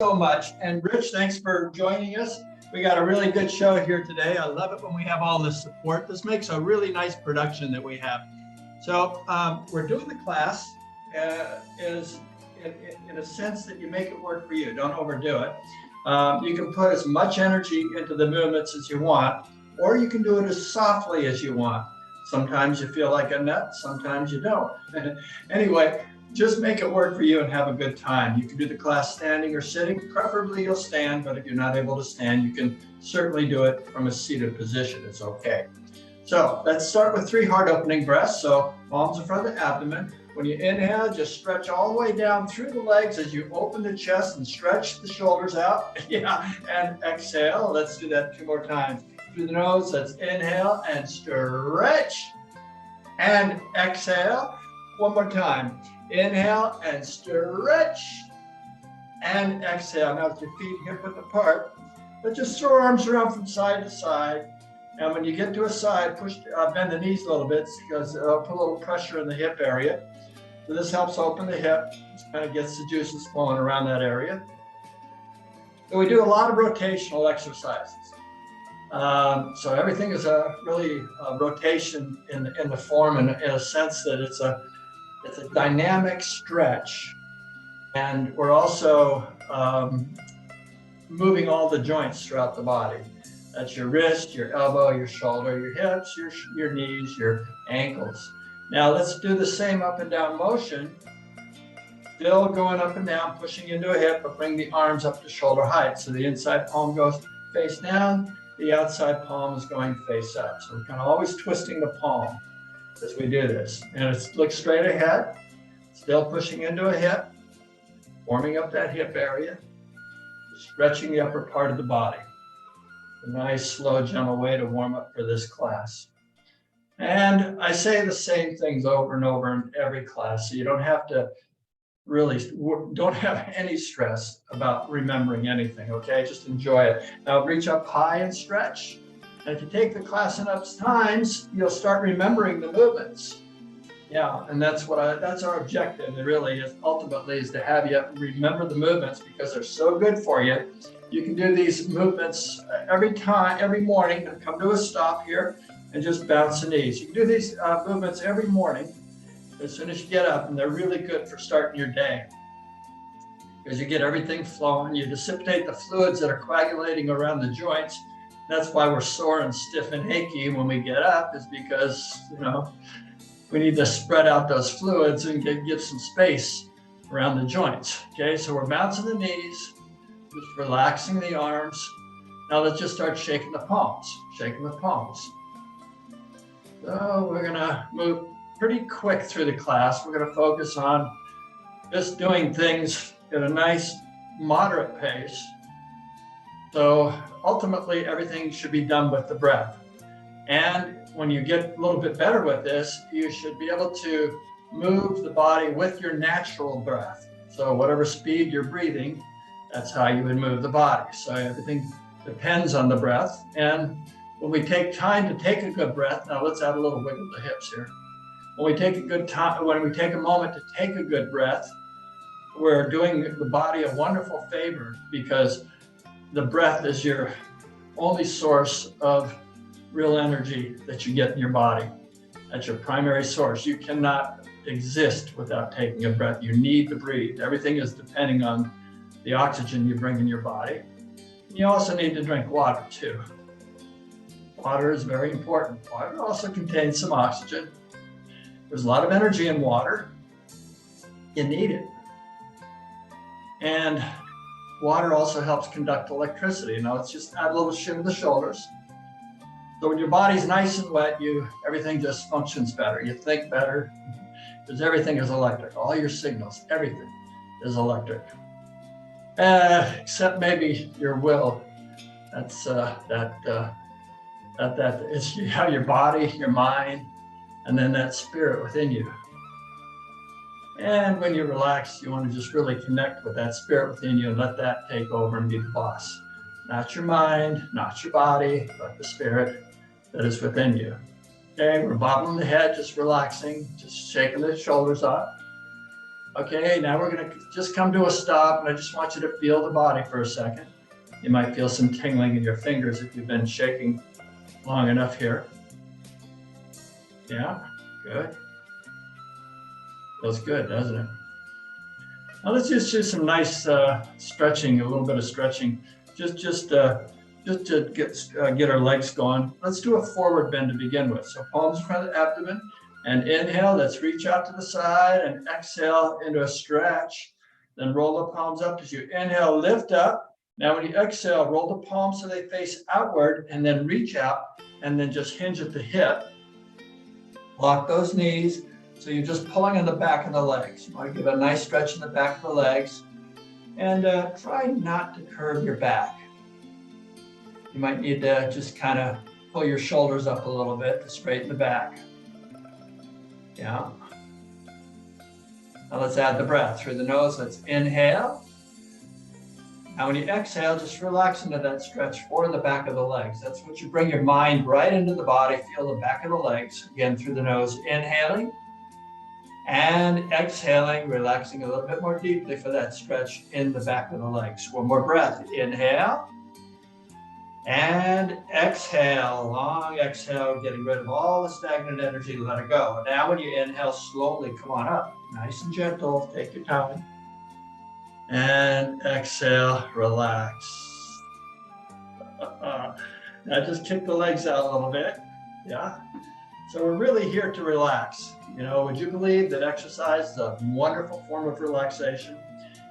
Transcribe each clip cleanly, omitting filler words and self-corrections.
So much. And Rich, thanks for joining us. We got a really good show here today. I love it when we have all this support. This makes a really nice production that we have. So we're doing the class is in a sense that you make it work for you. Don't overdo it. You can put as much energy into the movements as you want, or you can do it as softly as you want. Sometimes you feel like a nut, sometimes you don't. Anyway, just make it work for you and have a good time. You can do the class standing or sitting. Preferably you'll stand, but if you're not able to stand, you can certainly do it from a seated position. It's okay. So let's start with 3 heart opening breaths. So palms in front of the abdomen. When you inhale, just stretch all the way down through the legs as you open the chest and stretch the shoulders out. Yeah, and exhale. Let's do that 2 more times. Through the nose, let's inhale and stretch. And exhale. 1 more time. Inhale and stretch. And exhale. Now with your feet hip width apart, but just throw arms around from side to side. And when you get to a side, bend the knees a little bit because it'll put a little pressure in the hip area. So this helps open the hip. It kind of gets the juices flowing around that area. So we do a lot of rotational exercises. So everything is really a rotation in the form, in a sense that it's a dynamic stretch. And we're also moving all the joints throughout the body. That's your wrist, your elbow, your shoulder, your hips, your knees, your ankles. Now let's do the same up and down motion. Still going up and down, pushing into a hip, but bring the arms up to shoulder height. So the inside palm goes face down, the outside palm is going face up. So we're kind of always twisting the palm as we do this. And look straight ahead, still pushing into a hip, warming up that hip area, stretching the upper part of the body. A nice, slow, gentle way to warm up for this class. And I say the same things over and over in every class, so you don't have to don't have any stress about remembering anything, okay? Just enjoy it. Now reach up high and stretch. And if you take the class enough times, you'll start remembering the movements. Yeah, and that's our objective. It really is ultimately is to have you remember the movements because they're so good for you. You can do these movements every morning, and come to a stop here and just bounce the knees. You can do these movements every morning as soon as you get up, and they're really good for starting your day because you get everything flowing. You dissipate the fluids that are coagulating around the joints. That's why we're sore and stiff and achy when we get up, is because, we need to spread out those fluids and give some space around the joints. Okay, so we're bouncing the knees, just relaxing the arms. Now let's just start shaking the palms, So we're gonna move pretty quick through the class. We're gonna focus on just doing things at a nice, moderate pace. So ultimately, everything should be done with the breath. And when you get a little bit better with this, you should be able to move the body with your natural breath. So whatever speed you're breathing, that's how you would move the body. So everything depends on the breath. And when we take time to take a good breath, now let's add a little wiggle to the hips here. When we take a moment to take a good breath, we're doing the body a wonderful favor because the breath is your only source of real energy that you get in your body. That's your primary source. You cannot exist without taking a breath. You need to breathe. Everything is depending on the oxygen you bring in your body. You also need to drink water too. Water is very important. Water also contains some oxygen. There's a lot of energy in water. You need it. And water also helps conduct electricity. Now let's just add a little shimmy to the shoulders. So when your body's nice and wet, everything just functions better. You think better because everything is electric. All your signals, everything is electric. Except maybe your will. That's it's you have your body, your mind, and then that spirit within you. And when you relax, you want to just really connect with that spirit within you and let that take over and be the boss. Not your mind, not your body, but the spirit that is within you. Okay, we're bobbling the head, just relaxing, just shaking the shoulders up. Okay, now we're gonna just come to a stop, and I just want you to feel the body for a second. You might feel some tingling in your fingers if you've been shaking long enough here. Yeah, good. Feels good, doesn't it? Now let's just do some nice stretching, a little bit of stretching, just to get our legs going. Let's do a forward bend to begin with. So palms in front of the abdomen, and inhale. Let's reach out to the side, and exhale into a stretch. Then roll the palms up as you inhale, lift up. Now when you exhale, roll the palms so they face outward, and then reach out, and then just hinge at the hip. Lock those knees. So you're just pulling on the back of the legs. You want to give a nice stretch in the back of the legs, and try not to curve your back. You might need to just kind of pull your shoulders up a little bit to straighten the back. Yeah. Now let's add the breath through the nose. Let's inhale. Now when you exhale, just relax into that stretch for the back of the legs. That's what you bring your mind right into the body. Feel the back of the legs. Again, through the nose, inhaling. And exhaling, relaxing a little bit more deeply for that stretch in the back of the legs. One more breath. Inhale. And exhale. Long exhale, getting rid of all the stagnant energy. Let it go. Now when you inhale, slowly come on up. Nice and gentle. Take your time. And exhale, relax. Now just kick the legs out a little bit. Yeah. So we're really here to relax. You know, would you believe that exercise is a wonderful form of relaxation?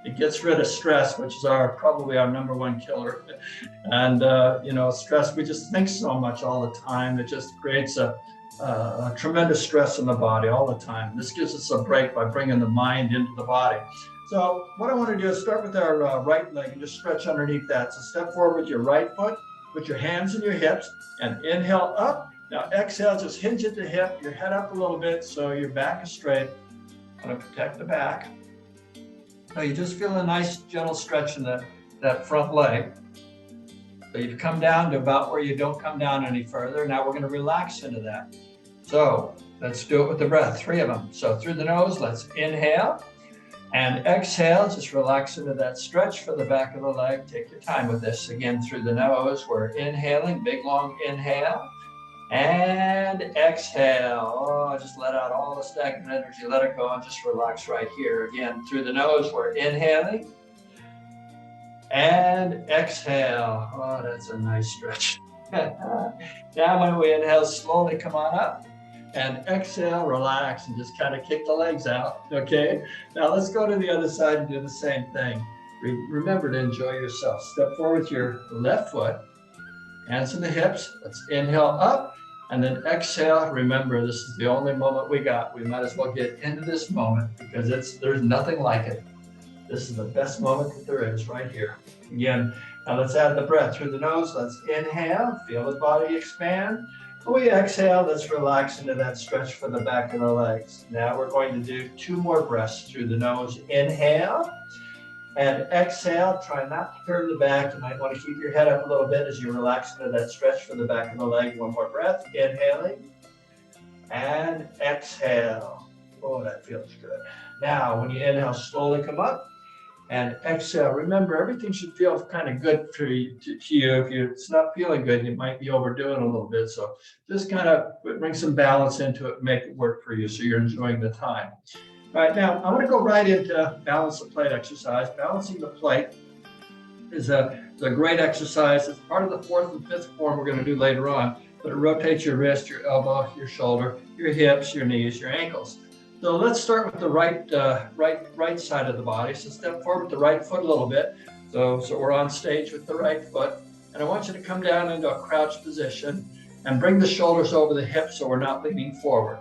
It gets rid of stress, which is probably our number one killer. And you know, stress, we just think so much all the time. It just creates a tremendous stress in the body all the time. This gives us a break by bringing the mind into the body. So what I want to do is start with our right leg and just stretch underneath that. So step forward with your right foot, put your hands in your hips, and inhale up. Now exhale, just hinge at the hip, your head up a little bit so your back is straight. I'm going to protect the back. Now you just feel a nice gentle stretch in that front leg. So you've come down to about where you don't come down any further. Now we're going to relax into that. So let's do it with the breath, 3 of them. So through the nose, let's inhale. And exhale, just relax into that stretch for the back of the leg. Take your time with this. Again, through the nose, we're inhaling, big long inhale. And exhale. Oh, just let out all the stagnant energy. Let it go and just relax right here. Again, through the nose, we're inhaling. And exhale. Oh, that's a nice stretch. Now when we inhale, slowly come on up. And exhale, relax, and just kind of kick the legs out, okay? Now let's go to the other side and do the same thing. Remember to enjoy yourself. Step forward with your left foot, hands in the hips. Let's inhale up, and then exhale. Remember, this is the only moment we got. We might as well get into this moment because there's nothing like it. This is the best moment that there is right here. Again, now let's add the breath through the nose. Let's inhale, feel the body expand. When we exhale, let's relax into that stretch for the back of the legs. Now we're going to do 2 more breaths through the nose. Inhale and exhale. Try not to curve the back. You might want to keep your head up a little bit as you relax into that stretch for the back of the leg. 1 more breath. Inhaling and exhale. Oh, that feels good. Now, when you inhale, slowly come up. And exhale. Remember, everything should feel kind of good to you. If it's not feeling good, you might be overdoing a little bit. So just kind of bring some balance into it, make it work for you so you're enjoying the time. All right, now I'm going to go right into balance the plate exercise. Balancing the plate is a great exercise. It's part of the 4th and 5th form we're going to do later on. But it rotates your wrist, your elbow, your shoulder, your hips, your knees, your ankles. So let's start with the right side of the body. So step forward with the right foot a little bit. So we're on stage with the right foot. And I want you to come down into a crouched position and bring the shoulders over the hips so we're not leaning forward.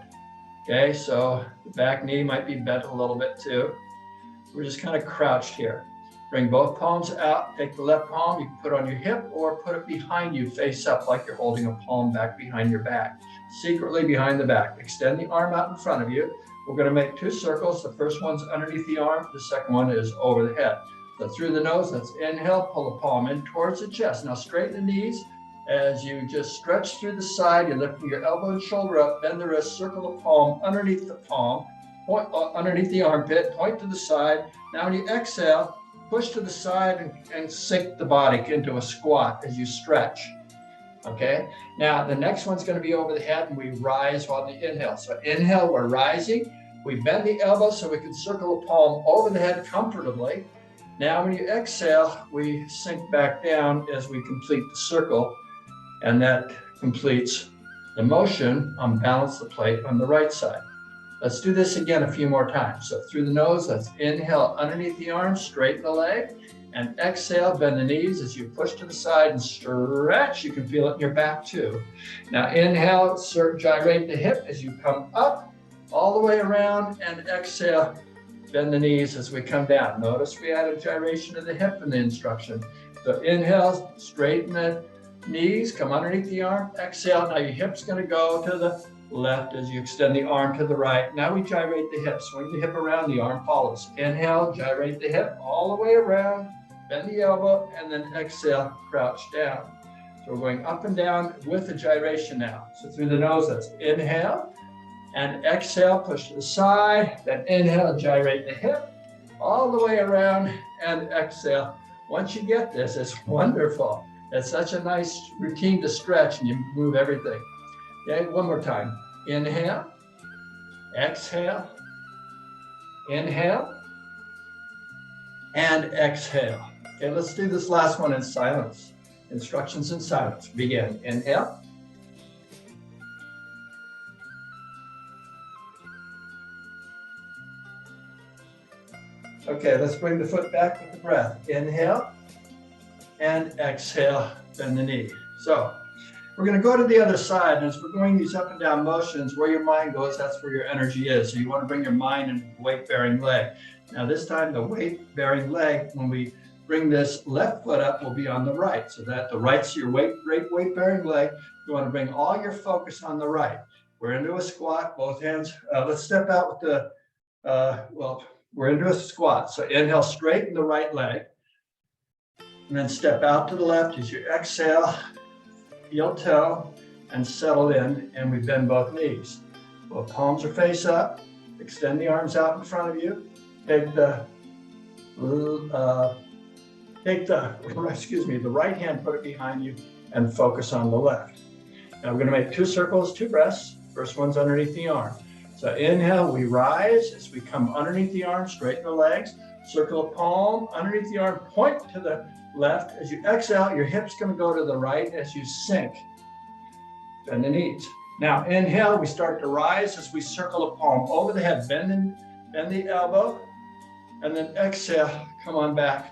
Okay, so the back knee might be bent a little bit too. We're just kind of crouched here. Bring both palms out. Take the left palm, you can put on your hip or put it behind you, face up like you're holding a palm back behind your back. Secretly behind the back. Extend the arm out in front of you. We're going to make 2 circles. The first one's underneath the arm. The second one is over the head. So through the nose, let's inhale, pull the palm in towards the chest. Now straighten the knees as you just stretch through the side. You're lifting your elbow and shoulder up, bend the wrist, circle the palm underneath the palm. point underneath the armpit, point to the side. Now when you exhale, push to the side and sink the body into a squat as you stretch. Okay, now the next one's going to be over the head, and we rise while we inhale. So inhale, we're rising. We bend the elbow so we can circle the palm over the head comfortably. Now when you exhale, we sink back down as we complete the circle, and that completes the motion on balance the plate on the right side. Let's do this again a few more times. So through the nose, let's inhale underneath the arm, straighten the leg, and exhale, bend the knees as you push to the side and stretch. You can feel it in your back too. Now inhale, gyrate the hip as you come up all the way around, and exhale, bend the knees as we come down. Notice we added gyration of the hip in the instruction. So inhale, straighten the knees, come underneath the arm, exhale. Now your hip's going to go to the left as you extend the arm to the right. Now we gyrate the hip, swing the hip around, the arm follows. Inhale, gyrate the hip all the way around, bend the elbow, and then exhale, crouch down. So we're going up and down with the gyration now. So through the nose, let's inhale and exhale, push to the side, then inhale, gyrate the hip all the way around, and exhale. Once you get this, it's wonderful. It's such a nice routine to stretch, and you move everything. Okay, one more time. Inhale, exhale, inhale, and exhale. Okay, let's do this last one in silence. Instructions in silence. Begin. Inhale. Okay, let's bring the foot back with the breath. Inhale and exhale, bend the knee. So we're going to go to the other side, and as we're going these up and down motions, where your mind goes, that's where your energy is. So you want to bring your mind in weight-bearing leg. Now this time, the weight-bearing leg, when we bring this left foot up, will be on the right. So that the right's your weight-bearing leg. You want to bring all your focus on the right. We're into a squat, both hands. Let's step out with the, we're into a squat. So inhale, straighten the right leg, and then step out to the left as you exhale. Heel toe and settle in, and we bend both knees. Well, palms are face up. Extend the arms out in front of you. Take the right hand, put it behind you, and focus on the left. Now we're going to make two circles, two breaths. First one's underneath the arm. So inhale, we rise as we come underneath the arm, straighten the legs, circle a palm underneath the arm, point to the left. As you exhale, your hip's going to go to the right as you sink. Bend the knees. Now inhale, we start to rise as we circle a palm over the head, bend the elbow, and then exhale, come on back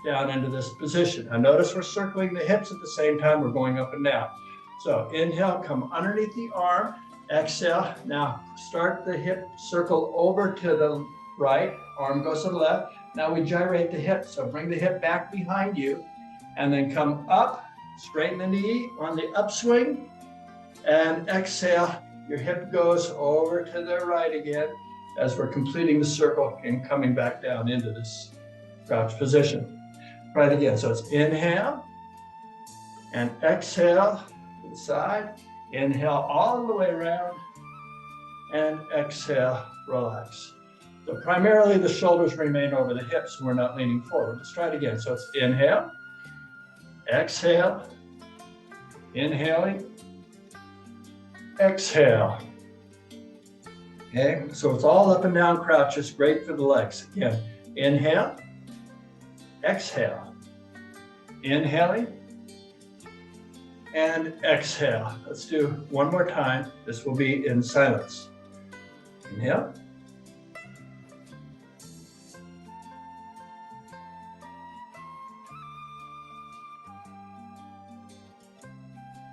down into this position. Now notice we're circling the hips at the same time we're going up and down. So inhale, come underneath the arm, exhale. Now start the hip circle over to the right, arm goes to the left. Now we gyrate the hip, so bring the hip back behind you, and then come up, straighten the knee on the upswing, and exhale. Your hip goes over to the right again as we're completing the circle and coming back down into this crouch position. Try it again. So it's inhale and exhale to the side. Inhale all the way around, and exhale, relax. So primarily the shoulders remain over the hips and we're not leaning forward. Let's try it again. So it's inhale, exhale, inhaling, exhale. Okay, so it's all up and down crouches, great for the legs. Again, inhale, exhale, inhaling, and exhale. Let's do one more time. This will be in silence. Inhale.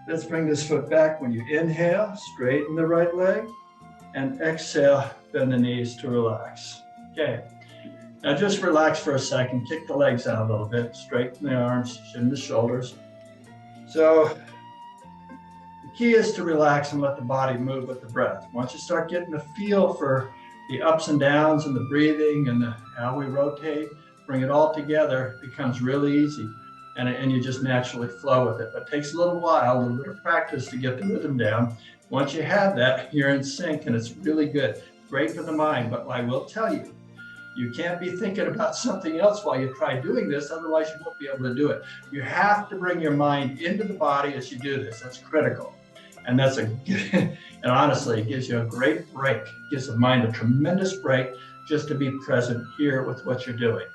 Let's bring this foot back. When you inhale, straighten the right leg, and exhale, bend the knees to relax. Okay, now just relax for a second, kick the legs out a little bit, straighten the arms, shin the shoulders. So the key is to relax and let the body move with the breath. Once you start getting a feel for the ups and downs and the breathing and how we rotate, bring it all together, it becomes really easy. And you just naturally flow with it. But it takes a little while, a little bit of practice to get the rhythm down. Once you have that, you're in sync and it's really good. great for the mind, but I will tell you, you can't be thinking about something else while you try doing this, otherwise you won't be able to do it. You have to bring your mind into the body as you do this. That's critical. And and honestly, it gives you a great break. It gives the mind a tremendous break just to be present here with what you're doing.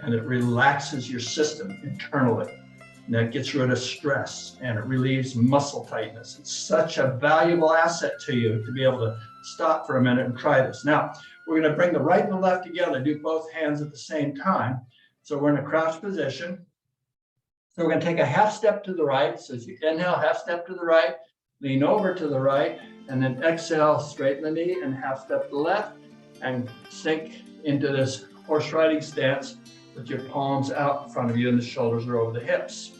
And it relaxes your system internally. And that gets rid of stress and it relieves muscle tightness. It's such a valuable asset to you to be able to stop for a minute and try this. Now, we're going to bring the right and the left together, do both hands at the same time. So we're in a crouch position. So we're going to take a half step to the right. So as you inhale, half step to the right, lean over to the right, and then exhale, straighten the knee and half step to the left and sink into this horse riding stance with your palms out in front of you and the shoulders are over the hips.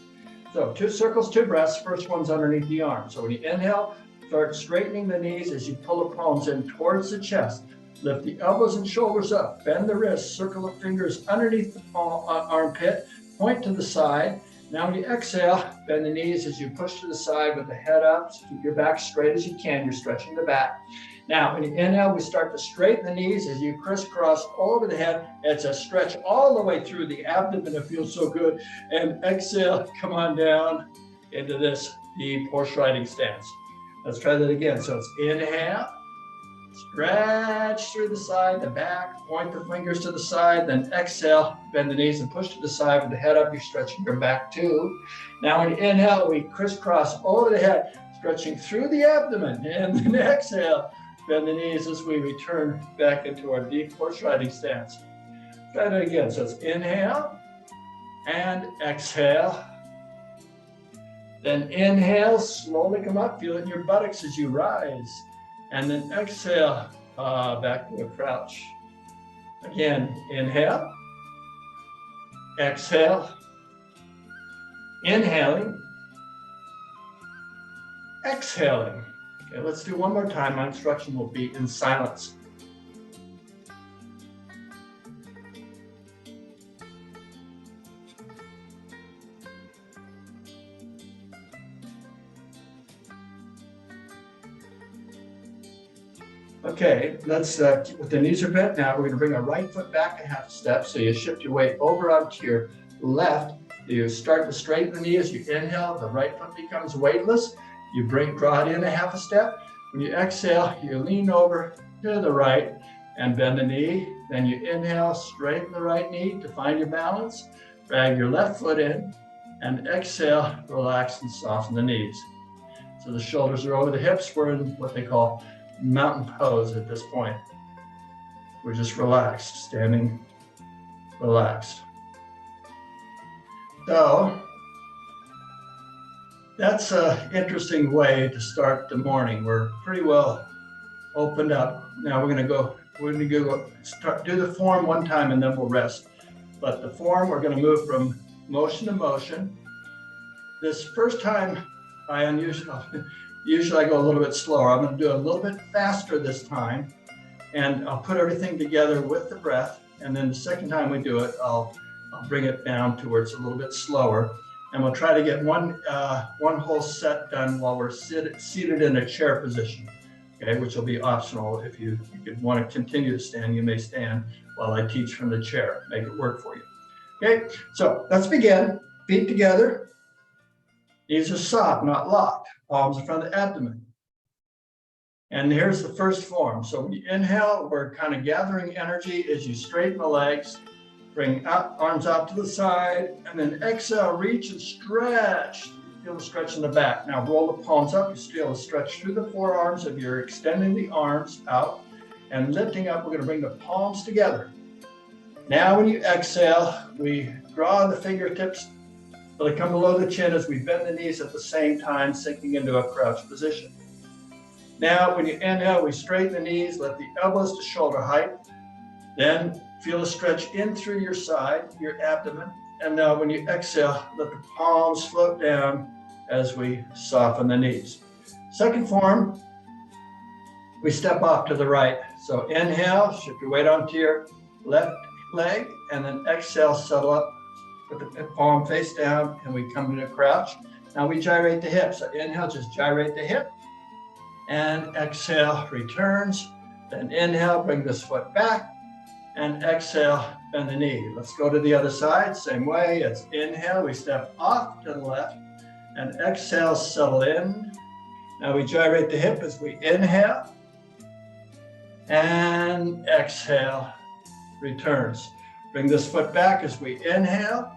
So 2 circles, 2 breaths. First one's underneath the arm. So when you inhale, start straightening the knees as you pull the palms in towards the chest. Lift the elbows and shoulders up, bend the wrists, circle the fingers underneath the armpit, point to the side. Now when you exhale, bend the knees as you push to the side with the head up. So keep your back straight as you can, you're stretching the back. Now when you inhale, we start to straighten the knees as you crisscross all over the head. It's a stretch all the way through the abdomen, it feels so good. And exhale, come on down into this deep horse riding stance. Let's try that again. So it's inhale. Stretch through the side, the back, point the fingers to the side, then exhale, bend the knees and push to the side with the head up, you're stretching your back too. Now when you inhale, we crisscross over the head, stretching through the abdomen, and then exhale, bend the knees as we return back into our deep horse riding stance. Try that again, so it's inhale and exhale. Then inhale, slowly come up, feel it in your buttocks as you rise. And then exhale, back to a crouch. Again, inhale, exhale, inhaling, exhaling. Okay, let's do one more time. My instruction will be in silence. Okay, let's, with the knees are bent now, we're going to bring our right foot back a half step. So you shift your weight over onto your left. You start to straighten the knee as you inhale. The right foot becomes weightless. You draw it in a half a step. When you exhale, you lean over to the right and bend the knee. Then you inhale, straighten the right knee to find your balance. Drag your left foot in and exhale, relax and soften the knees. So the shoulders are over the hips. We're in what they call mountain pose at this point. We're just relaxed, standing relaxed. So that's an interesting way to start the morning. We're pretty well opened up. Now we're going to go do the form one time and then we'll rest. But the form, we're going to move from motion to motion. This first time, usually I go a little bit slower. I'm going to do it a little bit faster this time, and I'll put everything together with the breath. And then the second time we do it, I'll bring it down to where it's a little bit slower. And we'll try to get one whole set done while we're seated in a chair position, okay, which will be optional. If you want to continue to stand, you may stand while I teach from the chair. Make it work for you. Okay, so let's begin. Feet together. Knees are soft, not locked. Palms in front of the abdomen. And here's the first form. So when you inhale, we're kind of gathering energy as you straighten the legs, bring arms out to the side, and then exhale, reach and stretch. Feel the stretch in the back. Now roll the palms up. You feel a stretch through the forearms if you're extending the arms out and lifting up. We're going to bring the palms together. Now when you exhale, we draw the fingertips so they come below the chin as we bend the knees at the same time, sinking into a crouch position. Now, when you inhale, we straighten the knees, lift the elbows to shoulder height. Then feel a stretch in through your side, your abdomen. And now when you exhale, let the palms float down as we soften the knees. Second form, we step off to the right. So inhale, shift your weight onto your left leg, and then exhale, settle up. Put the palm face down and we come to a crouch. Now we gyrate the hips. So inhale, just gyrate the hip. And exhale, returns. Then inhale, bring this foot back, and exhale, bend the knee. Let's go to the other side, same way. It's inhale, we step off to the left, and exhale, settle in. Now we gyrate the hip as we inhale, and exhale, returns. Bring this foot back as we inhale,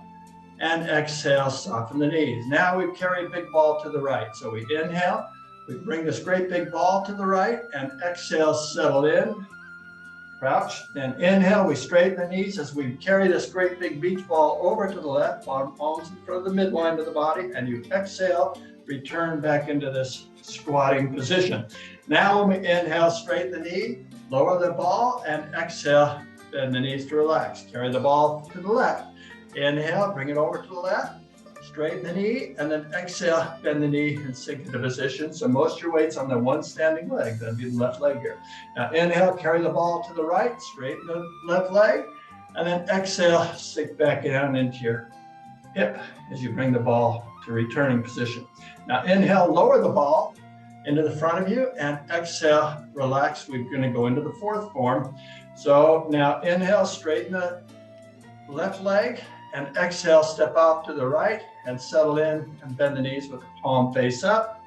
and exhale, soften the knees. Now we carry a big ball to the right. So we inhale, we bring this great big ball to the right, and exhale, settle in, crouch. Then inhale, we straighten the knees as we carry this great big beach ball over to the left, bottom palms in front of the midline of the body, and you exhale, return back into this squatting position. Now when we inhale, straighten the knee, lower the ball, and exhale, bend the knees to relax. Carry the ball to the left. Inhale, bring it over to the left, straighten the knee, and then exhale, bend the knee and sink into position. So most of your weight's on the one standing leg. That'd be the left leg here. Now inhale, carry the ball to the right, straighten the left leg, and then exhale, sink back down into your hip as you bring the ball to returning position. Now inhale, lower the ball into the front of you, and exhale, relax. We're going to go into the fourth form. So now inhale, straighten the left leg, and exhale, step out to the right and settle in and bend the knees with the palm face up.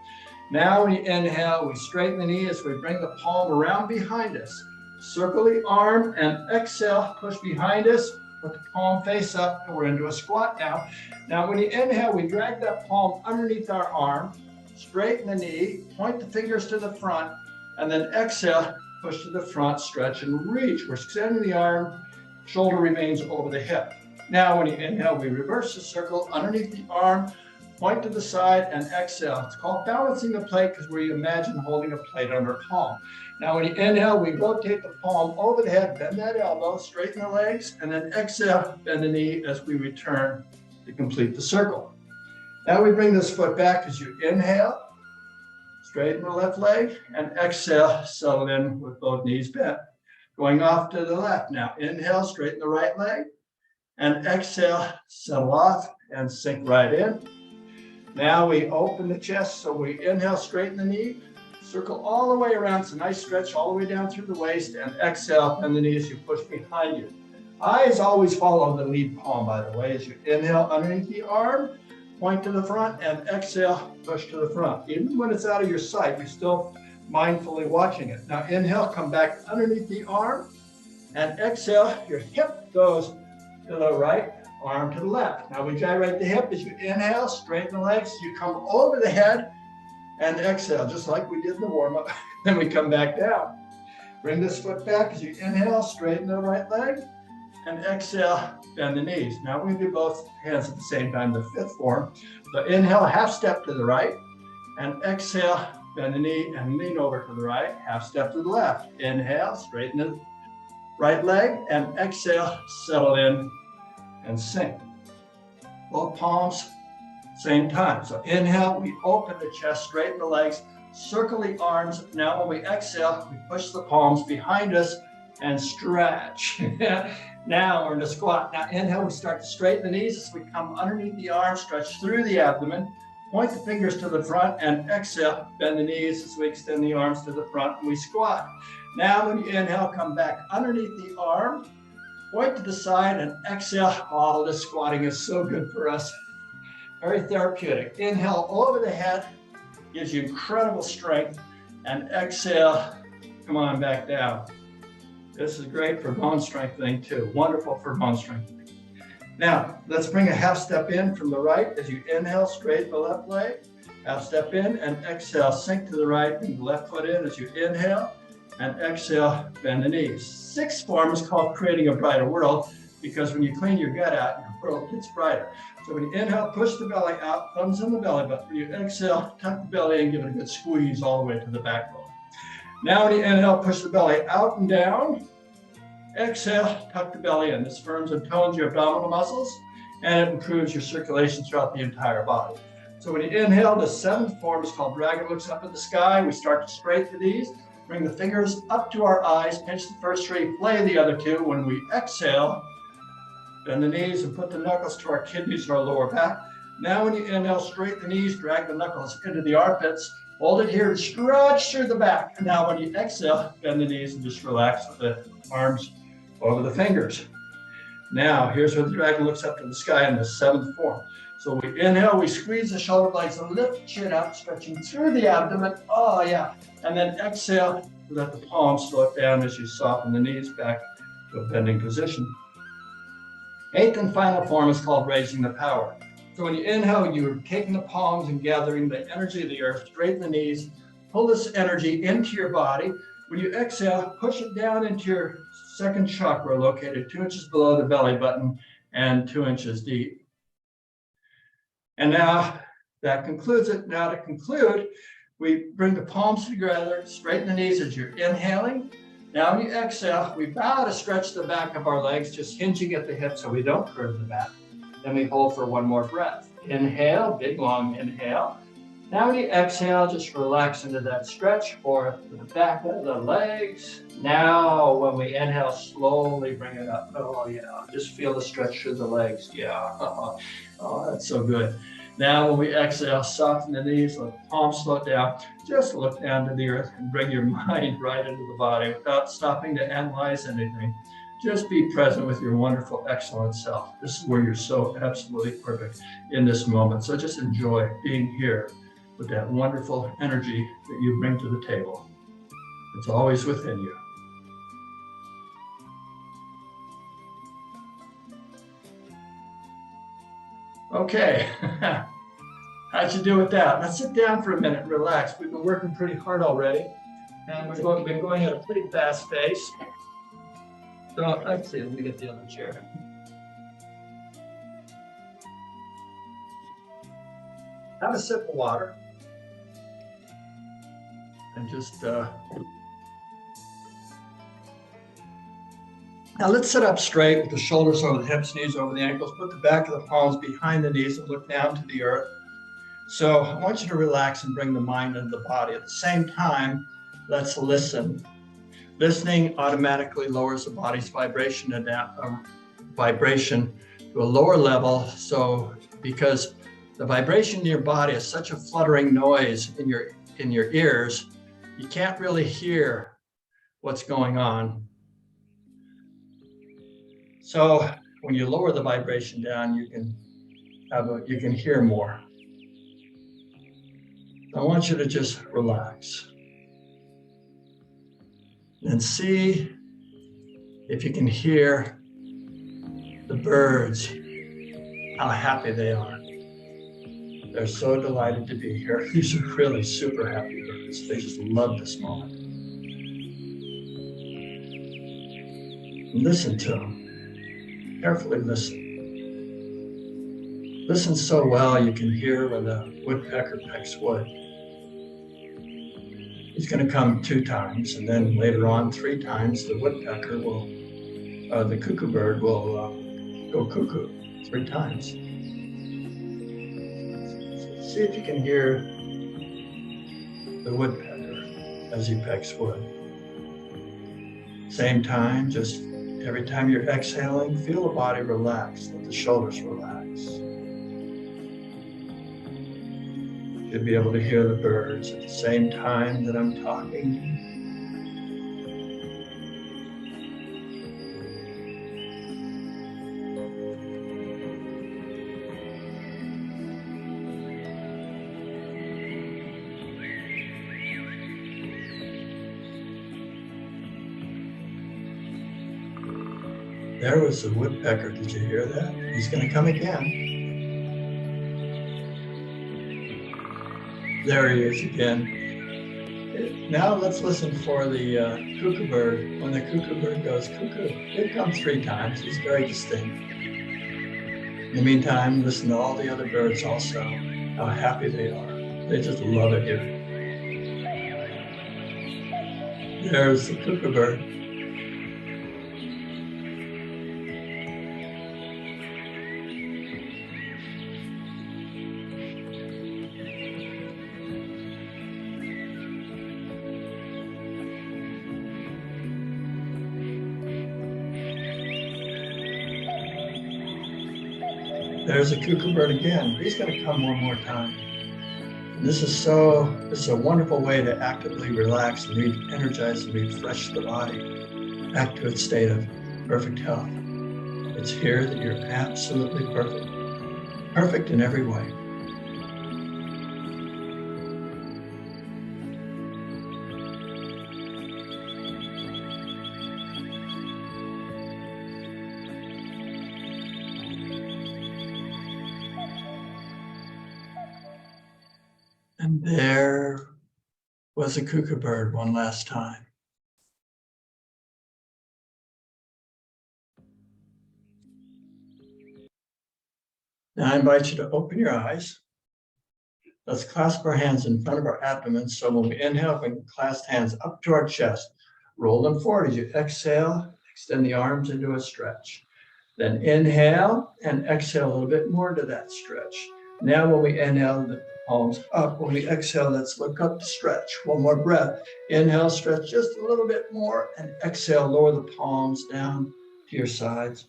Now we inhale, we straighten the knee as we bring the palm around behind us. Circle the arm and exhale, push behind us with the palm face up, and we're into a squat now. Now when you inhale, we drag that palm underneath our arm, straighten the knee, point the fingers to the front, and then exhale, push to the front, stretch and reach. We're extending the arm, shoulder remains over the hip. Now when you inhale, we reverse the circle underneath the arm, point to the side, and exhale. It's called balancing the plate because we imagine holding a plate on our palm. Now when you inhale, we rotate the palm over the head, bend that elbow, straighten the legs, and then exhale, bend the knee as we return to complete the circle. Now we bring this foot back as you inhale, straighten the left leg, and exhale, settle in with both knees bent. Going off to the left. Now inhale, straighten the right leg, and exhale, settle off and sink right in. Now we open the chest. So we inhale, straighten the knee, circle all the way around. It's a nice stretch all the way down through the waist, and exhale, bend the knees, you push behind you. Eyes always follow the lead palm, by the way, as you inhale underneath the arm, point to the front, and exhale, push to the front. Even when it's out of your sight, you're still mindfully watching it. Now inhale, come back underneath the arm, and exhale, your hip goes to the right, arm to the left. Now we gyrate the hip as you inhale, straighten the legs, you come over the head, and exhale, just like we did in the warm-up. Then we come back down. Bring this foot back as you inhale, straighten the right leg, and exhale, bend the knees. Now we do both hands at the same time, the fifth form. So inhale, half step to the right, and exhale, bend the knee and lean over to the right, half step to the left. Inhale, straighten the right leg, and exhale, settle in and sink. Both palms, same time. So inhale, we open the chest, straighten the legs, circle the arms. Now when we exhale, we push the palms behind us and stretch. Now we're in a squat. Now inhale, we start to straighten the knees as we come underneath the arms, stretch through the abdomen, point the fingers to the front, and exhale, bend the knees as we extend the arms to the front and we squat. Now when you inhale, come back underneath the arm, point to the side, and exhale. Oh, this squatting is so good for us. Very therapeutic. Inhale over the head, gives you incredible strength, and exhale, come on back down. This is great for bone strengthening too. Wonderful for bone strengthening. Now, let's bring a half step in from the right as you inhale, straighten the left leg, half step in, and exhale, sink to the right, bring the left foot in as you inhale, and exhale, bend the knees. Sixth form is called creating a brighter world, because when you clean your gut out, your world gets brighter. So when you inhale, push the belly out, thumbs in the belly button. When you exhale, tuck the belly and give it a good squeeze all the way to the backbone. Now when you inhale, push the belly out and down. Exhale, tuck the belly in. This firms and tones your abdominal muscles, and it improves your circulation throughout the entire body. So when you inhale, the seventh form is called Dragon Looks Up at the Sky. We start to straighten the knees, bring the fingers up to our eyes, pinch the first three, play the other two. When we exhale, bend the knees and put the knuckles to our kidneys or our lower back. Now when you inhale, straighten the knees, drag the knuckles into the armpits, Hold it here and stretch through the back. And now when you exhale, bend the knees and just relax with the arms over the fingers. Now, here's where the dragon looks up to the sky in the 7th form. So we inhale, we squeeze the shoulder blades and lift the chin up, stretching through the abdomen. Oh, yeah. And then exhale, let the palms slow down as you soften the knees back to a bending position. 8th and final form is called raising the power. So when you inhale, you're taking the palms and gathering the energy of the earth, straighten the knees, pull this energy into your body. When you exhale, push it down into your 2nd chakra, located 2 inches below the belly button and 2 inches deep. And now that concludes it. Now to conclude, we bring the palms together, straighten the knees as you're inhaling. Now when you exhale, we bow to stretch the back of our legs, just hinging at the hips so we don't curve the back. Then we hold for one more breath. Inhale, big long inhale. Now when you exhale, just relax into that stretch for the back of the legs. Now when we inhale, slowly bring it up. Oh yeah, just feel the stretch through the legs. Yeah, oh, that's so good. Now when we exhale, soften the knees, let the palms slow down. Just look down to the earth and bring your mind right into the body without stopping to analyze anything. Just be present with your wonderful, excellent self. This is where you're so absolutely perfect in this moment. So just enjoy being here with that wonderful energy that you bring to the table. It's always within you. Okay, how'd you do with that? Let's sit down for a minute and relax. We've been working pretty hard already, and we've been going at a pretty fast pace. So let's see, let me get the other chair. Have a sip of water. And just, now let's sit up straight with the shoulders over the hips, knees over the ankles. Put the back of the palms behind the knees and look down to the earth. So I want you to relax and bring the mind into the body. At the same time, let's listen. Listening automatically lowers the body's vibration to a lower level. So because the vibration in your body is such a fluttering noise in your ears, you can't really hear what's going on. So when you lower the vibration down, you can hear more. I want you to just relax and see if you can hear the birds, how happy they are. They're so delighted to be here. These are really super happy birds. They just love this moment. Listen to them. Carefully listen. Listen so well you can hear when the woodpecker pecks wood. He's going to come 2 times, and then later on 3 times the woodpecker will, the cuckoo bird will go cuckoo 3 times. See if you can hear the woodpecker as he pecks wood. Same time, just every time you're exhaling, feel the body relax, let the shoulders relax. You'll be able to hear the birds at the same time that I'm talking. There was the woodpecker. Did you hear that? He's going to come again. There he is again. Now let's listen for the cuckoo bird. When the cuckoo bird goes cuckoo, it comes 3 times. He's very distinct. In the meantime, listen to all the other birds also, how happy they are. They just love it here. There's the cuckoo bird. There's a cuckoo bird again. He's going to come one more time. This is a wonderful way to actively relax and re-energize and refresh the body back to its state of perfect health. It's here that you're absolutely perfect, perfect in every way. And there was a cuckoo bird one last time. Now I invite you to open your eyes. Let's clasp our hands in front of our abdomen. So when we inhale, we can clasp hands up to our chest. Roll them forward as you exhale. Extend the arms into a stretch. Then inhale and exhale a little bit more into that stretch. Now when we inhale, lift the palms up. When we exhale, let's look up to stretch. One more breath. Inhale, stretch just a little bit more, and exhale, lower the palms down to your sides.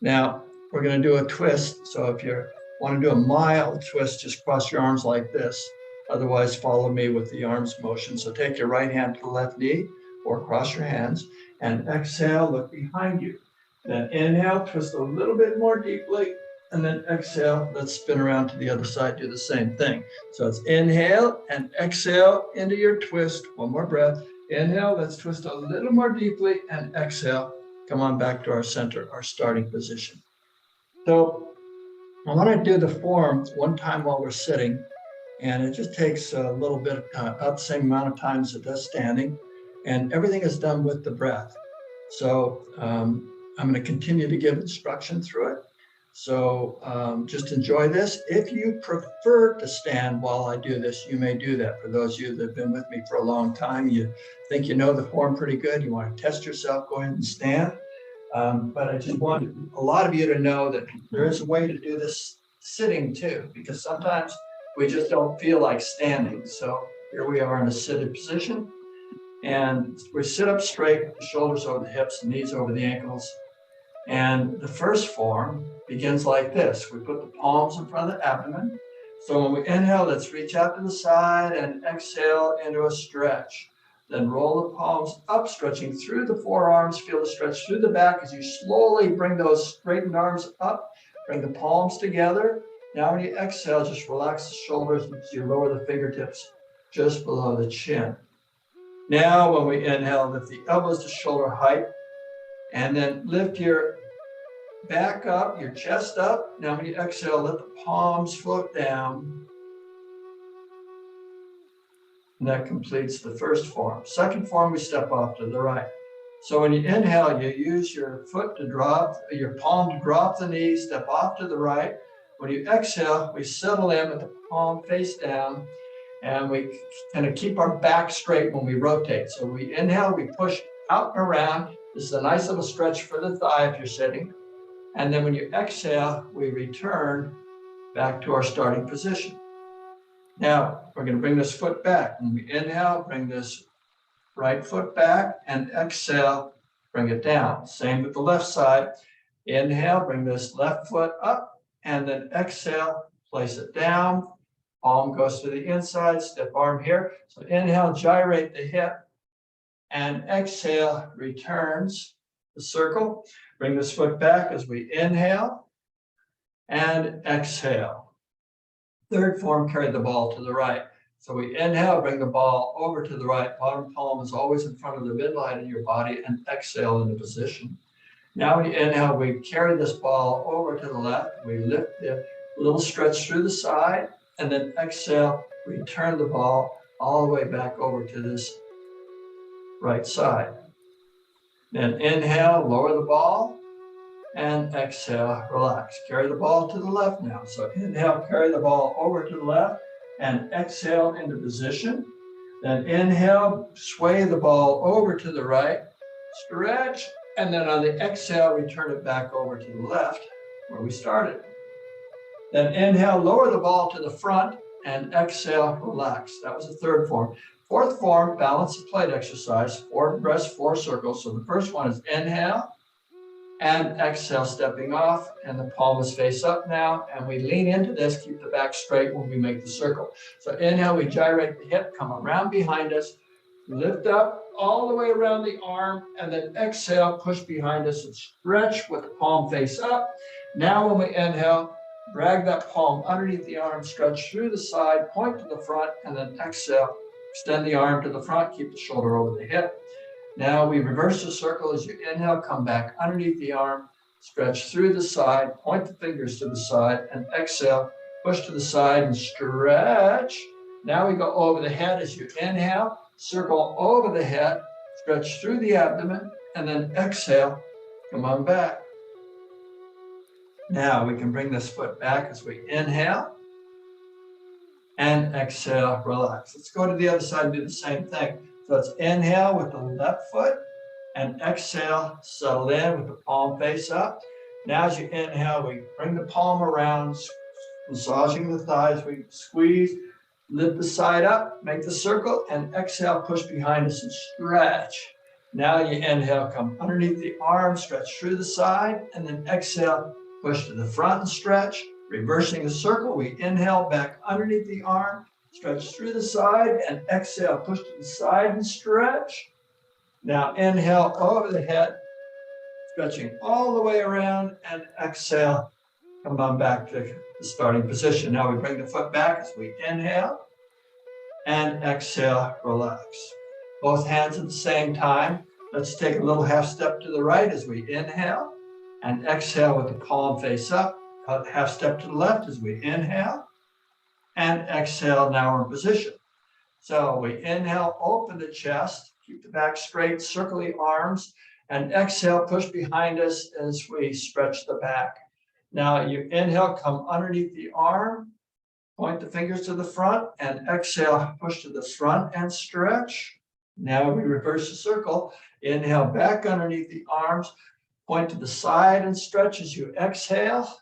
Now we're going to do a twist. So if you want to do a mild twist, just cross your arms like this. Otherwise, follow me with the arms motion. So take your right hand to the left knee or cross your hands and exhale, look behind you. Then inhale, twist a little bit more deeply, and then exhale, let's spin around to the other side, do the same thing. So it's inhale and exhale into your twist. One more breath. Inhale, let's twist a little more deeply, and exhale, come on back to our center, our starting position. So I want to do the form one time while we're sitting, and it just takes a little bit, about the same amount of time as it does standing, and everything is done with the breath. So I'm going to continue to give instruction through it. So just enjoy this. If you prefer to stand while I do this, you may do that. For those of you that have been with me for a long time, you think you know the form pretty good, you want to test yourself, go ahead and stand. But I just want a lot of you to know that there is a way to do this sitting too, because sometimes we just don't feel like standing. So here we are in a seated position. And we sit up straight, the shoulders over the hips, the knees over the ankles. And the first form begins like this. We put the palms in front of the abdomen. So when we inhale, let's reach out to the side and exhale into a stretch. Then roll the palms up, stretching through the forearms. Feel the stretch through the back as you slowly bring those straightened arms up. Bring the palms together. Now when you exhale, just relax the shoulders as you lower the fingertips just below the chin. Now when we inhale, lift the elbows to shoulder height, and then lift your back up, your chest up. Now when you exhale, let the palms float down. And that completes the first form. Second form, we step off to the right. So when you inhale, you use your foot to drop, your palm to drop the knee, step off to the right. When you exhale, we settle in with the palm face down, and we kind of keep our back straight when we rotate. So we inhale, we push out and around. This is a nice little stretch for the thigh if you're sitting. And then when you exhale, we return back to our starting position. Now, we're going to bring this foot back. When we inhale, bring this right foot back, and exhale, bring it down. Same with the left side. Inhale, bring this left foot up, and then exhale, place it down. Palm goes to the inside, step arm here. So inhale, gyrate the hip, and exhale, returns the circle. Bring this foot back as we inhale and exhale. Third form, carry the ball to the right. So we inhale, bring the ball over to the right. Bottom palm is always in front of the midline of your body, and exhale into position. Now when you inhale, we carry this ball over to the left. We lift the little stretch through the side, and then exhale, return the ball all the way back over to this right side. Then inhale, lower the ball, and exhale, relax. Carry the ball to the left now. So inhale, carry the ball over to the left, and exhale into position. Then inhale, sway the ball over to the right, stretch, and then on the exhale, return it back over to the left where we started. Then inhale, lower the ball to the front, and exhale, relax. That was the third form. Fourth form, balance the plate exercise, 4 breaths, 4 circles. So the first one is inhale, And exhale, stepping off, and the palm is face up now, and we lean into this, keep the back straight when we make the circle. So inhale, we gyrate the hip, come around behind us, lift up all the way around the arm, and then exhale, push behind us and stretch with the palm face up. Now when we inhale, drag that palm underneath the arm, stretch through the side, point to the front, and then exhale, extend the arm to the front, keep the shoulder over the hip. Now we reverse the circle as you inhale, come back underneath the arm, stretch through the side, point the fingers to the side, and exhale, push to the side and stretch. Now we go over the head as you inhale, circle over the head, stretch through the abdomen, and then exhale, come on back. Now we can bring this foot back as we inhale and exhale, relax. Let's go to the other side and do the same thing. So let's inhale with the left foot and exhale, settle in with the palm face up. Now as you inhale, we bring the palm around, massaging the thighs, we squeeze, lift the side up, make the circle, and exhale, push behind us and stretch. Now you inhale, come underneath the arm, stretch through the side, and then exhale, push to the front and stretch. Reversing the circle, we inhale back underneath the arm, stretch through the side, and exhale, push to the side and stretch. Now inhale over the head, stretching all the way around, and exhale, come on back to the starting position. Now we bring the foot back as we inhale, and exhale, relax. Both hands at the same time. Let's take a little half step to the right as we inhale, and exhale with the palm face up. Half step to the left as we inhale, and exhale, now we're in position. So we inhale, open the chest, keep the back straight, circle the arms, and exhale, push behind us as we stretch the back. Now you inhale, come underneath the arm, point the fingers to the front, and exhale, push to the front and stretch. Now we reverse the circle. Inhale, back underneath the arms, point to the side and stretch as you exhale.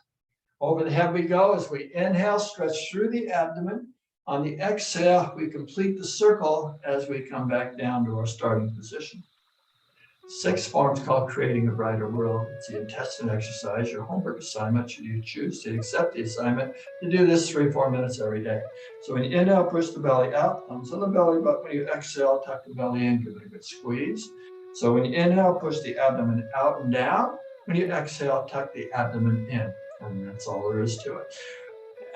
Over the head we go as we inhale, stretch through the abdomen. On the exhale, we complete the circle as we come back down to our starting position. 6 forms called Creating a Brighter World. It's the intestine exercise, your homework assignment, should you choose to accept the assignment, to do this 3-4 minutes every day. So when you inhale, push the belly out, thumbs on the belly, but when you exhale, tuck the belly in, give it a good squeeze. So when you inhale, push the abdomen out and down. When you exhale, tuck the abdomen in. And that's all there is to it.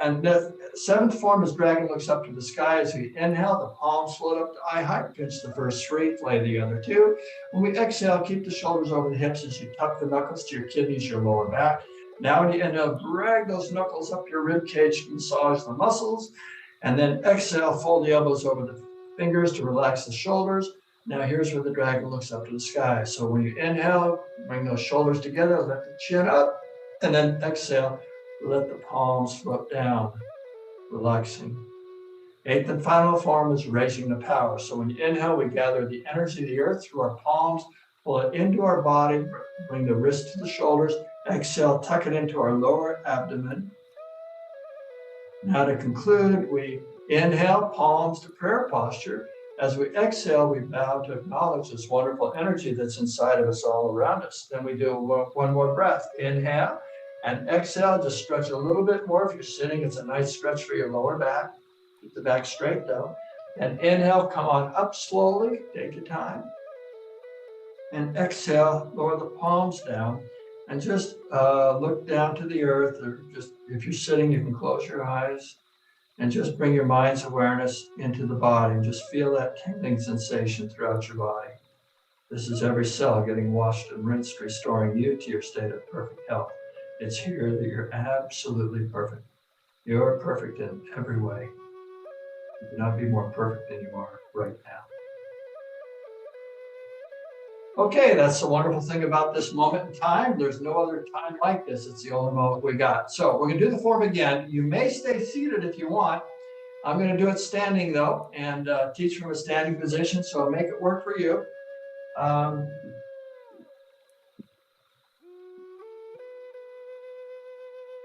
And the 7th form is dragon looks up to the sky. As we inhale, the palms float up to eye height, pinch the first 3, flay the other 2. When we exhale, keep the shoulders over the hips as you tuck the knuckles to your kidneys, your lower back. Now when you inhale, drag those knuckles up your rib cage to massage the muscles. And then exhale, fold the elbows over the fingers to relax the shoulders. Now here's where the dragon looks up to the sky. So when you inhale, bring those shoulders together, lift the chin up, and then exhale, let the palms float down, relaxing. 8th and final form is raising the power. So when you inhale, we gather the energy of the earth through our palms, pull it into our body, bring the wrists to the shoulders, exhale, tuck it into our lower abdomen. Now to conclude, we inhale, palms to prayer posture. As we exhale, we bow to acknowledge this wonderful energy that's inside of us all around us. Then we do one more breath. Inhale and exhale, just stretch a little bit more. If you're sitting, it's a nice stretch for your lower back. Keep the back straight though. And inhale, come on up slowly, take your time. And exhale, lower the palms down and just look down to the earth, or just if you're sitting, you can close your eyes and just bring your mind's awareness into the body and just feel that tingling sensation throughout your body. This is every cell getting washed and rinsed, restoring you to your state of perfect health. It's here that you're absolutely perfect. You're perfect in every way. You cannot be more perfect than you are right now. Okay, that's the wonderful thing about this moment in time. There's no other time like this. It's the only moment we got. So we're going to do the form again. You may stay seated if you want. I'm going to do it standing though, and teach from a standing position, so make it work for you.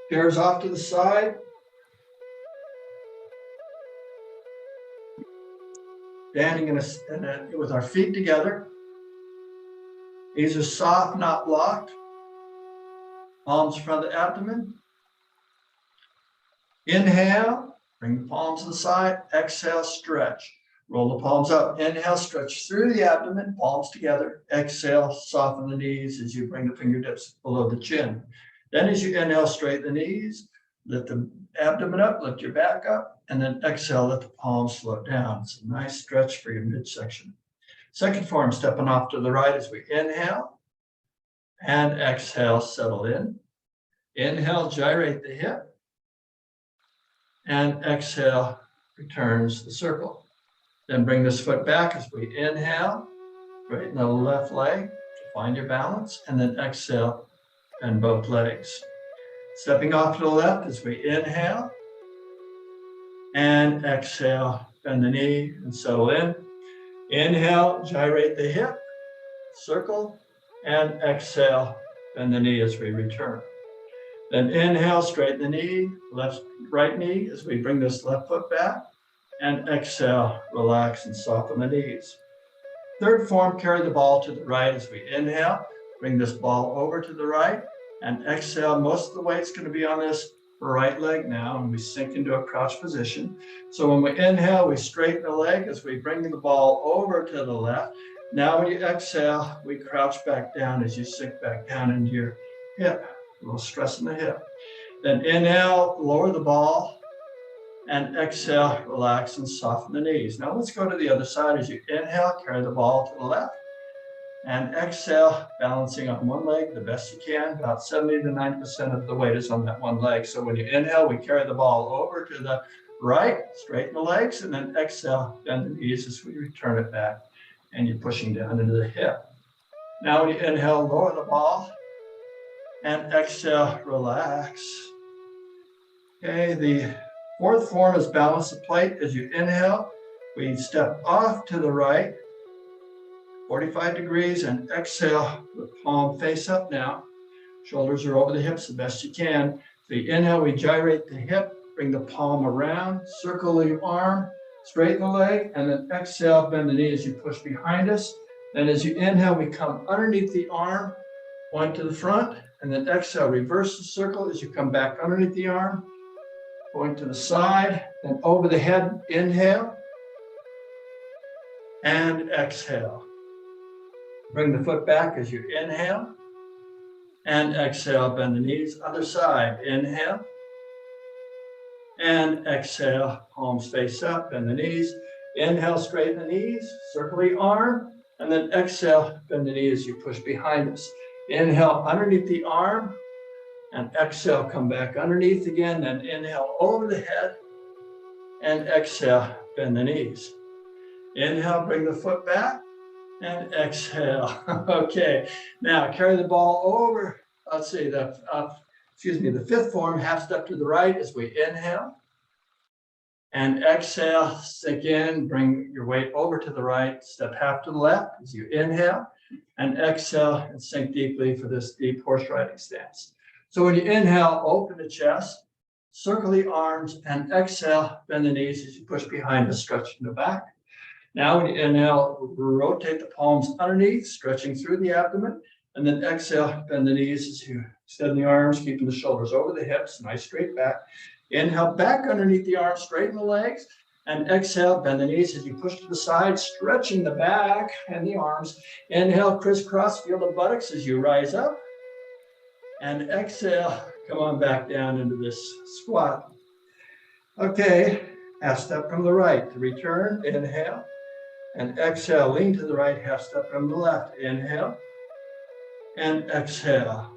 Chairs off to the side. Standing with our feet together. These are soft, not locked. Palms in front of the abdomen. Inhale, bring the palms to the side. Exhale, stretch. Roll the palms up. Inhale, stretch through the abdomen, palms together. Exhale, soften the knees as you bring the fingertips below the chin. Then as you inhale, straighten the knees, lift the abdomen up, lift your back up, and then exhale, let the palms float down. It's a nice stretch for your midsection. Second form, stepping off to the right as we inhale and exhale, settle in. Inhale, gyrate the hip, and exhale, returns the circle. Then bring this foot back as we inhale, straighten the left leg to find your balance, and then exhale, bend both legs. Stepping off to the left as we inhale, and exhale, bend the knee and settle in. Inhale, gyrate the hip, circle, and exhale, bend the knee as we return. Then inhale, straighten the knee, right knee as we bring this left foot back, and exhale, relax and soften the knees. Third form, carry the ball to the right as we inhale, bring this ball over to the right, and exhale. Most of the weight's going to be on this right leg now, and we sink into a crouch position. So when we inhale, we straighten the leg as we bring the ball over to the left. Now when you exhale, we crouch back down as you sink back down into your hip. A little stress in the hip. Then inhale, lower the ball, and exhale, relax and soften the knees. Now let's go to the other side. As you inhale, carry the ball to the left, and exhale, balancing on one leg the best you can. About 70 to 90% of the weight is on that one leg. So when you inhale, we carry the ball over to the right, straighten the legs, and then exhale, bend the knees as we return it back, and you're pushing down into the hip. Now when you inhale, lower the ball, and exhale, relax. Okay, the fourth form is balance the plate. As you inhale, we step off to the right, 45 degrees, and exhale, the palm face up now. Shoulders are over the hips the best you can. So you inhale, we gyrate the hip, bring the palm around, circle the arm, straighten the leg, and then exhale, bend the knee as you push behind us. Then as you inhale, we come underneath the arm, point to the front, and then exhale, reverse the circle as you come back underneath the arm, point to the side, and over the head, inhale, and exhale. Bring the foot back as you inhale, and exhale, bend the knees. Other side, inhale, and exhale, palms face up, bend the knees. Inhale, straighten the knees, circle the arm, and then exhale, bend the knee as you push behind us. Inhale, underneath the arm, and exhale, come back underneath again, then inhale over the head, and exhale, bend the knees. Inhale, bring the foot back, and exhale. Okay, now carry the ball over. Let's see, the fifth form, half step to the right as we inhale, and exhale, sink in, bring your weight over to the right, step half to the left as you inhale, and exhale, and sink deeply for this deep horse riding stance. So when you inhale, open the chest, circle the arms, and exhale, bend the knees as you push behind us, stretching the back. Now when you inhale, rotate the palms underneath, stretching through the abdomen, and then exhale, bend the knees as you extend the arms, keeping the shoulders over the hips, nice straight back. Inhale, back underneath the arms, straighten the legs, and exhale, bend the knees as you push to the side, stretching the back and the arms. Inhale, crisscross, feel the buttocks as you rise up. And exhale, come on back down into this squat. Okay, half step from the right to return, inhale. And exhale, lean to the right, half step from the left. Inhale. And exhale.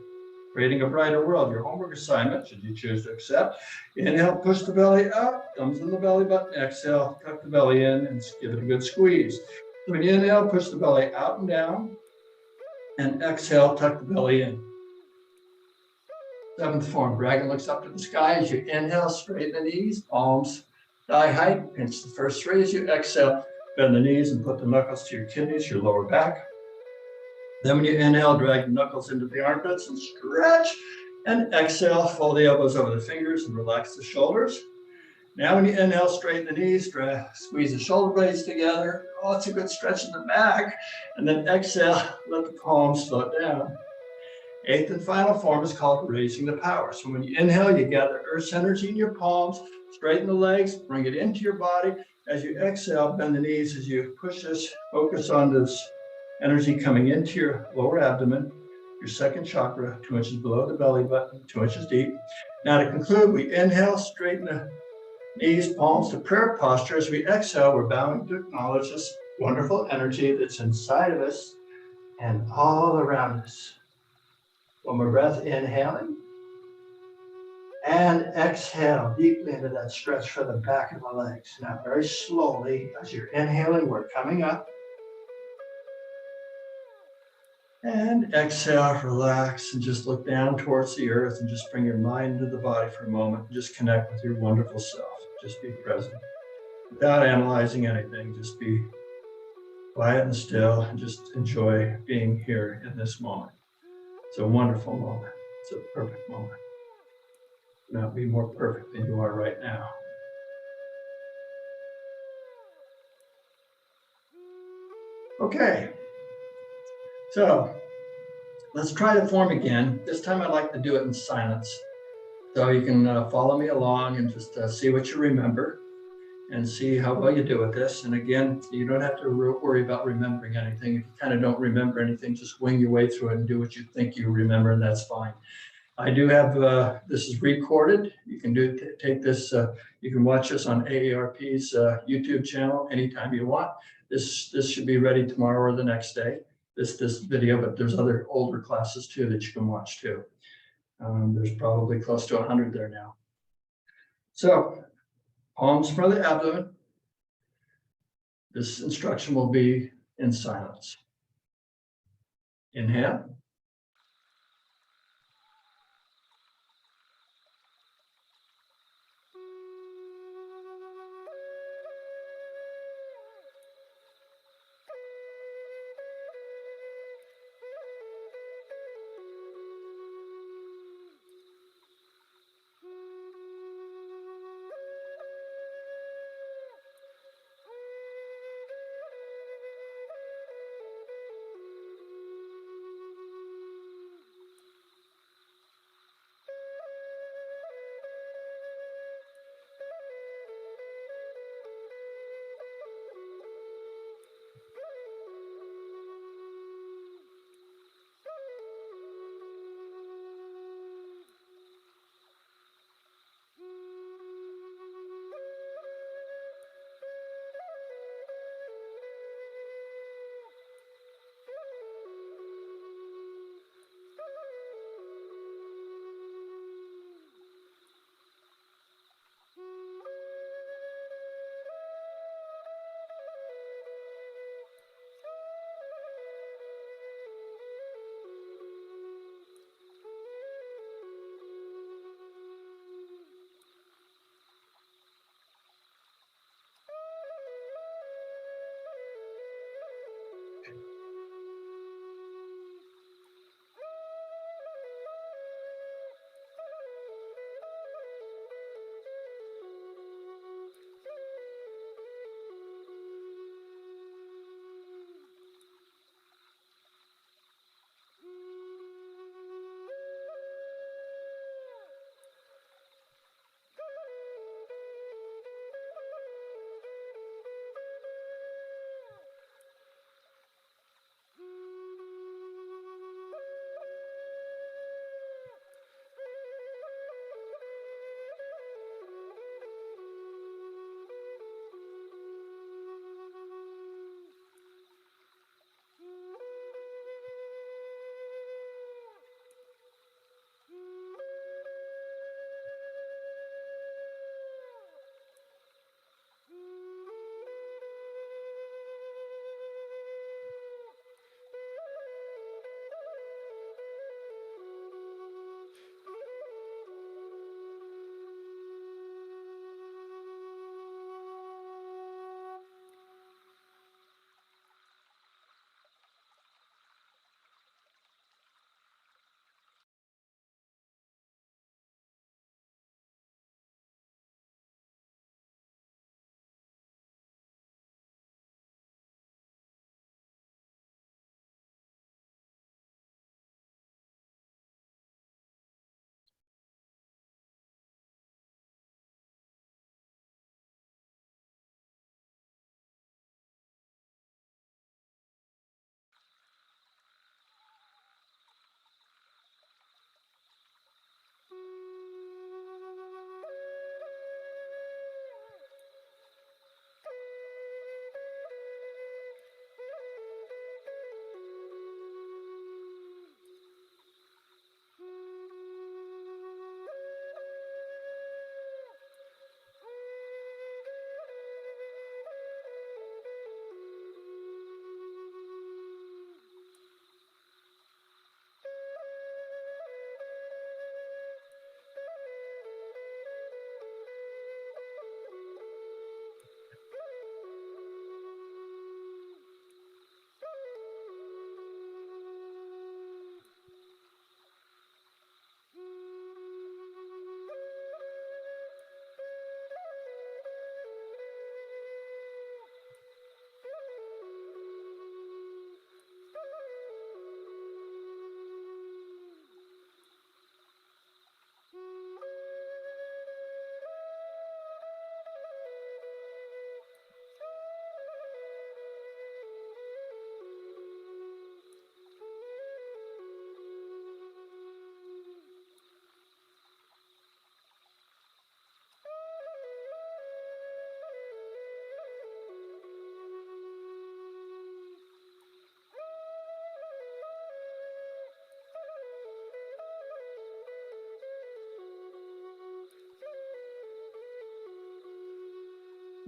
Creating a brighter world, your homework assignment, should you choose to accept. Inhale, push the belly up, thumbs in the belly button. Exhale, tuck the belly in and give it a good squeeze. When you inhale, push the belly out and down. And exhale, tuck the belly in. Seventh form, dragon looks up to the sky. As you inhale, straighten the knees, palms thigh height. Pinch the first three. As you exhale, bend the knees and put the knuckles to your kidneys, your lower back. Then when you inhale, drag the knuckles into the armpits and stretch. And exhale, fold the elbows over the fingers and relax the shoulders. Now when you inhale, straighten the knees, squeeze the shoulder blades together. Oh, it's a good stretch in the back. And then exhale, let the palms float down. Eighth and final form is called raising the power. So when you inhale, you gather Earth's energy in your palms, straighten the legs, bring it into your body. As you exhale, bend the knees as you push this, focus on this energy coming into your lower abdomen, your second chakra, 2 inches below the belly button, 2 inches deep. Now to conclude, we inhale, straighten the knees, palms to prayer posture. As we exhale, we're bowing to acknowledge this wonderful energy that's inside of us and all around us. One more breath, inhaling. And exhale deeply into that stretch for the back of the legs. Now very slowly, as you're inhaling, we're coming up. And exhale, relax, and just look down towards the earth and just bring your mind into the body for a moment. Just connect with your wonderful self. Just be present. Without analyzing anything, just be quiet and still and just enjoy being here in this moment. It's a wonderful moment. It's a perfect moment. Not be more perfect than you are right now. Okay, so let's try the form again. This time I'd like to do it in silence. So you can follow me along and just see what you remember and see how well you do with this. And again, you don't have to worry about remembering anything. If you kind of don't remember anything, just wing your way through it and do what you think you remember, and that's fine. I do have, this is recorded. You can take this, you can watch this on AARP's YouTube channel anytime you want. This should be ready tomorrow or the next day, this video, but there's other older classes too that you can watch too. There's probably close to 100 there now. So palms for the abdomen. This instruction will be in silence. Inhale.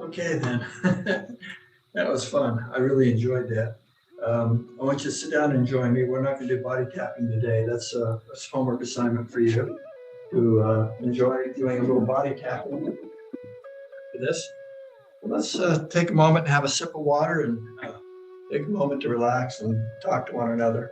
Okay, then. That was fun. I really enjoyed that. I want you to sit down and join me. We're not going to do body tapping today. That's a homework assignment for you to enjoy doing a little body tapping for this. Let's take a moment and have a sip of water and take a moment to relax and talk to one another.